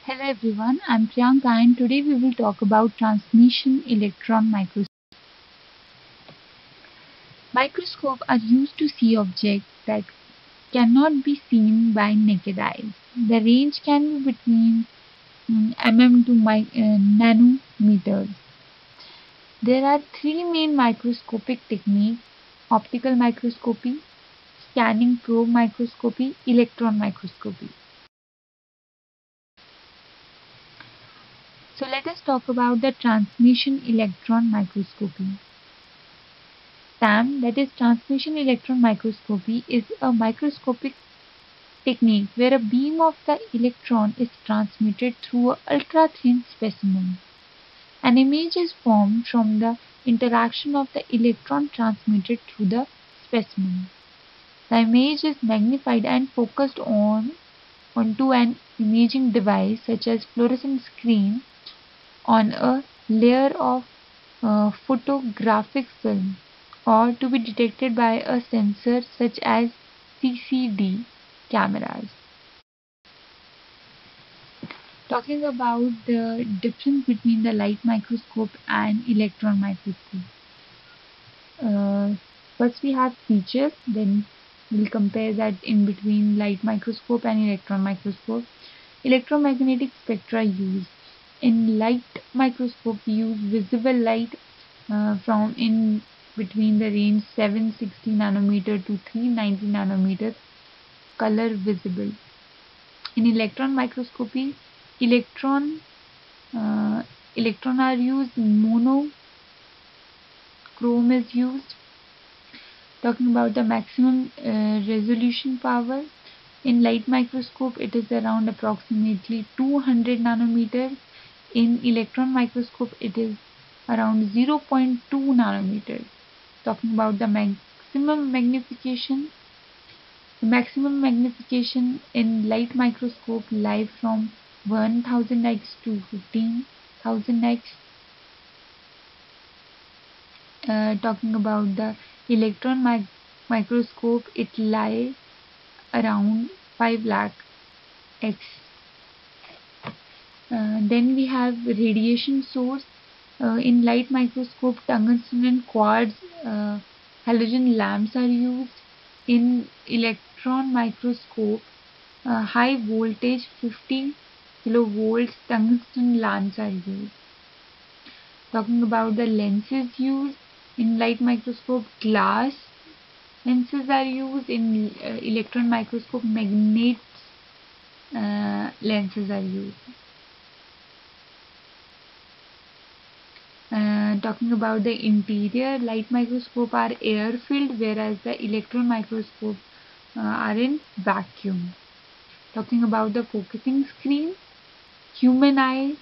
Hello everyone, I'm Priyanka and today we will talk about transmission electron microscope. Microscopes are used to see objects that cannot be seen by naked eyes. The range can be between to nanometers. There are three main microscopic techniques: optical microscopy, scanning probe microscopy, electron microscopy. So let us talk about the transmission electron microscopy. TAM, that is transmission electron microscopy, is a microscopic technique where a beam of the electron is transmitted through an ultra-thin specimen. An image is formed from the interaction of the electron transmitted through the specimen. The image is magnified and focused onto an imaging device such as fluorescent screen on a layer of photographic film, or to be detected by a sensor such as CCD cameras. Talking about the difference between the light microscope and electron microscope. First we have features, then we'll compare that in between light microscope and electron microscope. Electromagnetic spectra used. In light microscope we use visible light from in between the range 760 nanometer to 390 nanometer color visible. In electron microscopy, electron are used, monochrome is used. Talking about the maximum resolution power, in light microscope it is around approximately 200 nanometers. In electron microscope it is around 0.2 nanometers. Talking about the maximum magnification. The maximum magnification in light microscope lies from 1000x to 15,000x. Talking about the electron microscope, it lies around 5 lakh x. Then we have radiation source. In light microscope, tungsten and quartz halogen lamps are used. In electron microscope, high voltage 50 kilovolts tungsten lamps are used. Talking about the lenses used, in light microscope, glass lenses are used. In electron microscope, magnet lenses are used. Talking about the interior, light microscope are air filled, whereas the electron microscope are in vacuum. Talking about the focusing screen, human eye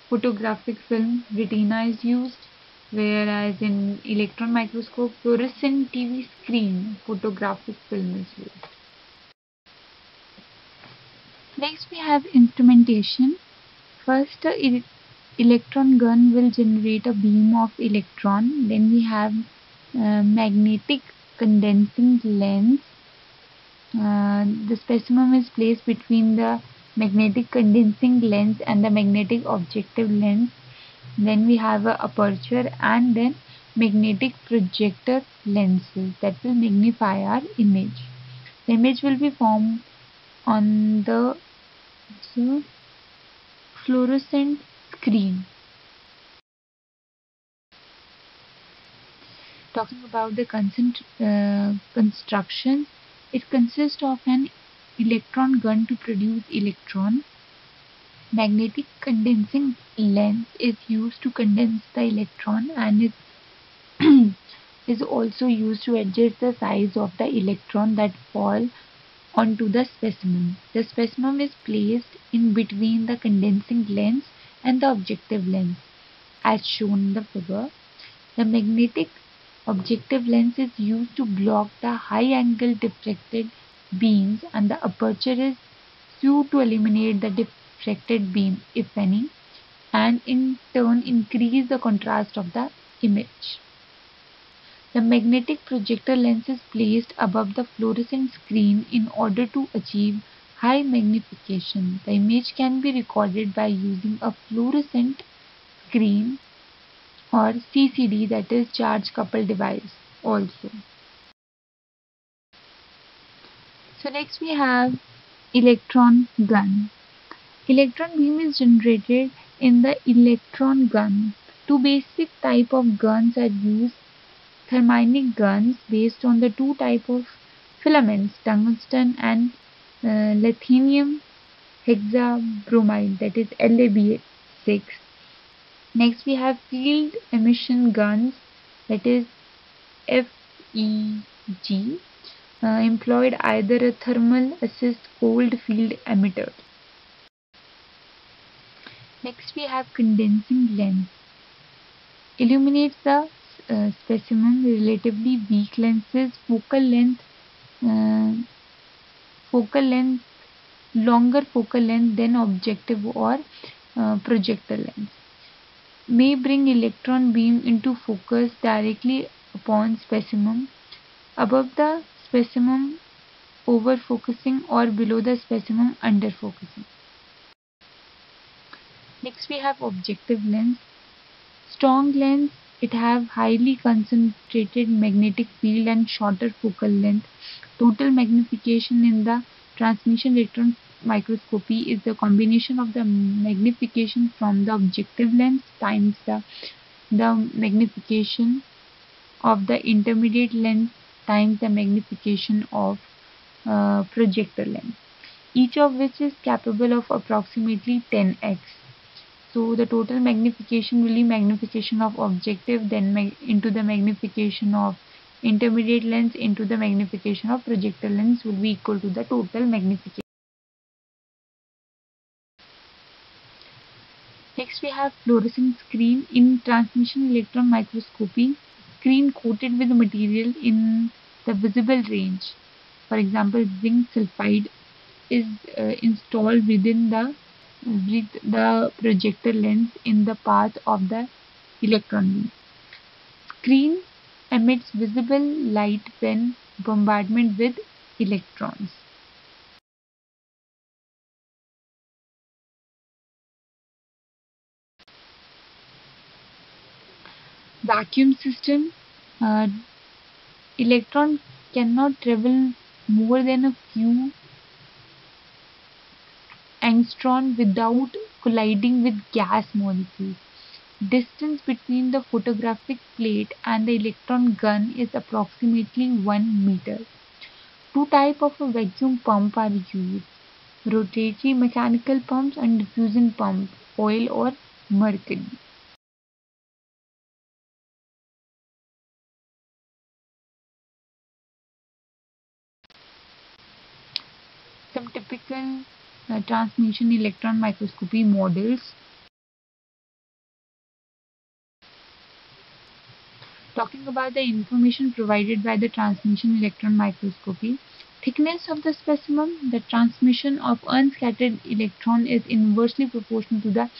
photographic film retina is used, whereas in electron microscope fluorescent TV screen photographic film is used. Next we have instrumentation. First, electron gun will generate a beam of electron. Then we have magnetic condensing lens. The specimen is placed between the magnetic condensing lens and the magnetic objective lens. Then we have a aperture and then magnetic projector lenses that will magnify our image. The image will be formed on the fluorescent screen. Talking about the construction, it consists of an electron gun to produce electron. Magnetic condensing lens is used to condense the electron, and it is also used to adjust the size of the electron that fall onto the specimen. The specimen is placed in between the condensing lens and the objective lens as shown in the figure. The magnetic objective lens is used to block the high angle diffracted beams, and the aperture is used to eliminate the diffracted beam, if any, and in turn increase the contrast of the image. The magnetic projector lens is placed above the fluorescent screen in order to achieve high magnification. The image can be recorded by using a fluorescent screen or CCD, that is charge coupled device also. So next we have electron gun. Electron beam is generated in the electron gun. Two basic type of guns are used. Thermionic guns based on the two type of filaments, tungsten and lithium hexabromide, that is LaB6. Next we have field emission guns, that is FEG, employed either a thermal assist cold field emitter. Next we have condensing lens. Illuminates the specimen. Relatively weak lenses, uh, focal length, longer focal length than objective or projector lens, may bring electron beam into focus directly upon specimen, above the specimen over focusing or below the specimen under focusing. Next we have objective lens. Strong lens, it have highly concentrated magnetic field and shorter focal length. Total magnification in the transmission electron microscopy is the combination of the magnification from the objective lens times the magnification of the intermediate lens times the magnification of projector lens, each of which is capable of approximately 10x. So the total magnification will be magnification of objective, then into the magnification of intermediate lens into the magnification of projector lens will be equal to the total magnification. Next we have fluorescent screen. In transmission electron microscopy, screen coated with material in the visible range. For example, zinc sulfide is installed within the projector lens in the path of the electron beam. Screen emits visible light when bombardment with electrons. Vacuum system. Uh, electron cannot travel more than a few angstrom without colliding with gas molecules. Distance between the photographic plate and the electron gun is approximately 1 meter. Two types of a vacuum pump are used: rotatory mechanical pumps and diffusion pump, oil or mercury. Some typical transmission electron microscopy models. Talking about the information provided by the transmission electron microscopy: thickness of the specimen. The transmission of unscattered electron is inversely proportional to the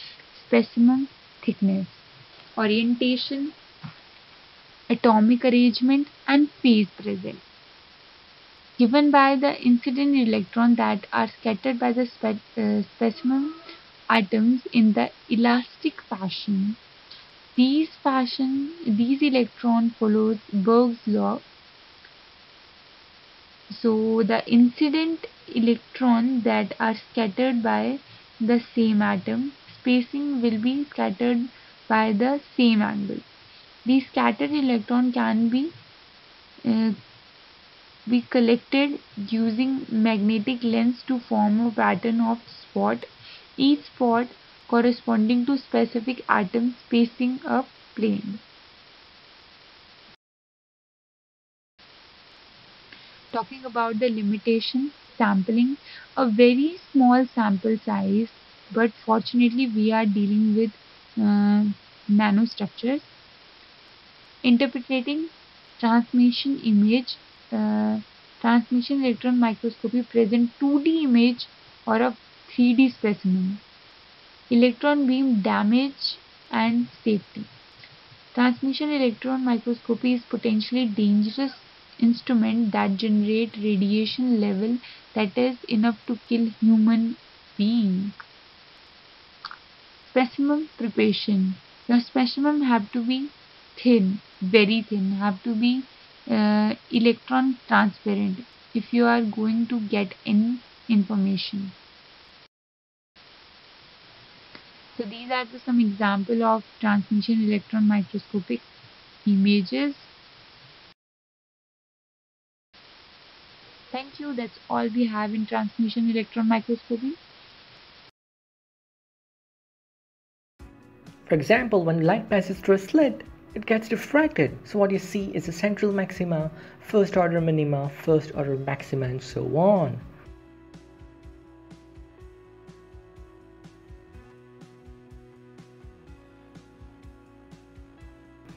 specimen thickness. Orientation, atomic arrangement, and phase present, given by the incident electrons that are scattered by the specimen atoms in the elastic fashion. These electron follows Berg's law. So the incident electron that are scattered by the same atom spacing will be scattered by the same angle. These scattered electron can uh, be collected using magnetic lens to form a pattern of spot, each spot corresponding to specific atom spacing a plane. Talking about the limitation, sampling, a very small sample size, but fortunately we are dealing with nanostructures. Interpreting transmission image, uh, transmission electron microscopy present 2D image or a 3D specimen. Electron beam damage and safety. Transmission electron microscopy is potentially dangerous instrument that generate radiation level that is enough to kill human being. Specimen preparation. Your specimen have to be thin, very thin, have to be electron transparent if you are going to get any information. So these are some example of transmission electron microscopic images. Thank you. That's all we have in transmission electron microscopy. For example, when light passes through a slit, it gets diffracted. So what you see is the central maxima, first order minima, first order maxima, and so on.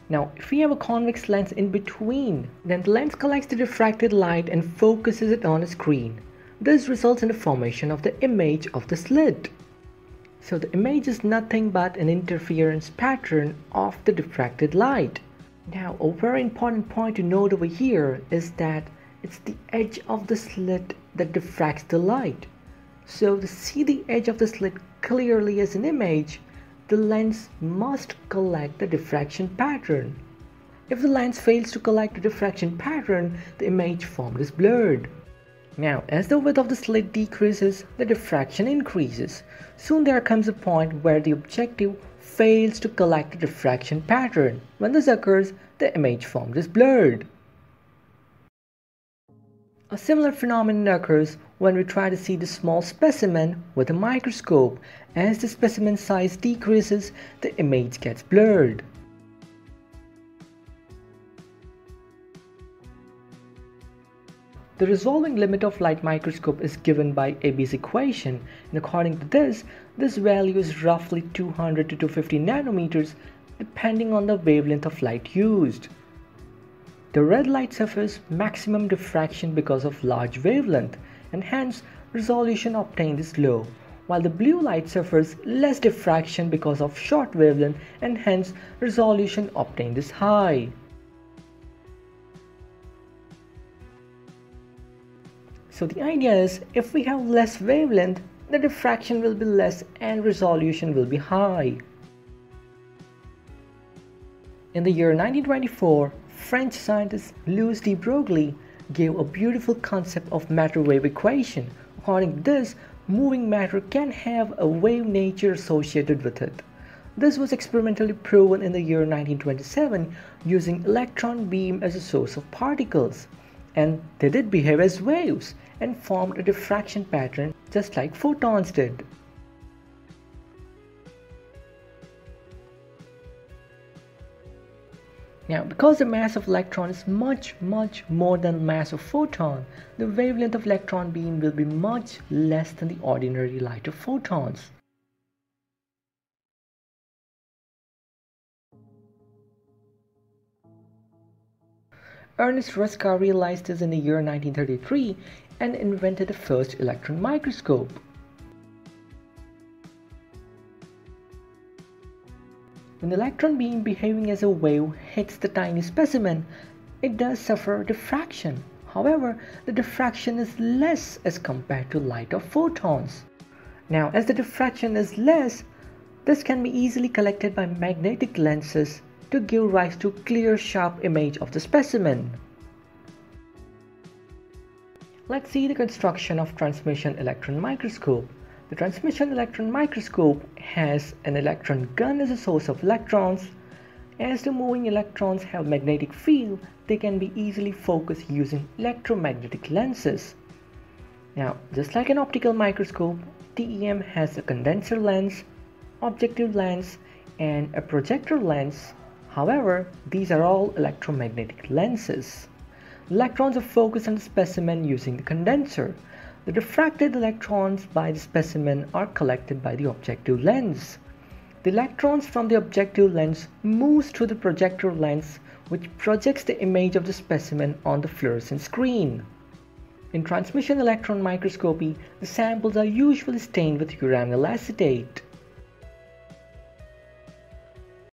Now, if we have a convex lens in between, then the lens collects the diffracted light and focuses it on a screen. This results in the formation of the image of the slit. So the image is nothing but an interference pattern of the diffracted light. Now, a very important point to note over here is that it's the edge of the slit that diffracts the light. So to see the edge of the slit clearly as an image, the lens must collect the diffraction pattern. If the lens fails to collect the diffraction pattern, the image formed is blurred. Now, as the width of the slit decreases, the diffraction increases. Soon there comes a point where the objective fails to collect the diffraction pattern. When this occurs, the image formed is blurred. A similar phenomenon occurs when we try to see the small specimen with a microscope. As the specimen size decreases, the image gets blurred. The resolving limit of light microscope is given by Abbe's equation, and according to this value is roughly 200 to 250 nanometers depending on the wavelength of light used. The red light suffers maximum diffraction because of large wavelength, and hence resolution obtained is low, while the blue light suffers less diffraction because of short wavelength, and hence resolution obtained is high. So the idea is, if we have less wavelength, the diffraction will be less and resolution will be high. In the year 1924, French scientist Louis de Broglie gave a beautiful concept of matter wave equation. According to this, moving matter can have a wave nature associated with it. This was experimentally proven in the year 1927 using electron beam as a source of particles, and they did behave as waves and formed a diffraction pattern just like photons did. Now, because the mass of electron is much more than the mass of photon, the wavelength of electron beam will be much less than the ordinary light of photons. Ernest Ruska realized this in the year 1933 and invented the first electron microscope. When the electron beam behaving as a wave hits the tiny specimen, it does suffer diffraction. However, the diffraction is less as compared to light of photons. Now, as the diffraction is less, this can be easily collected by magnetic lenses to give rise to clear, sharp image of the specimen. Let's see the construction of transmission electron microscope. The transmission electron microscope has an electron gun as a source of electrons. As the moving electrons have magnetic field, they can be easily focused using electromagnetic lenses. Now, just like an optical microscope, TEM has a condenser lens, objective lens, and a projector lens. However, these are all electromagnetic lenses. Electrons are focused on the specimen using the condenser. The diffracted electrons by the specimen are collected by the objective lens. The electrons from the objective lens moves through the projector lens, which projects the image of the specimen on the fluorescent screen. In transmission electron microscopy, the samples are usually stained with uranyl acetate.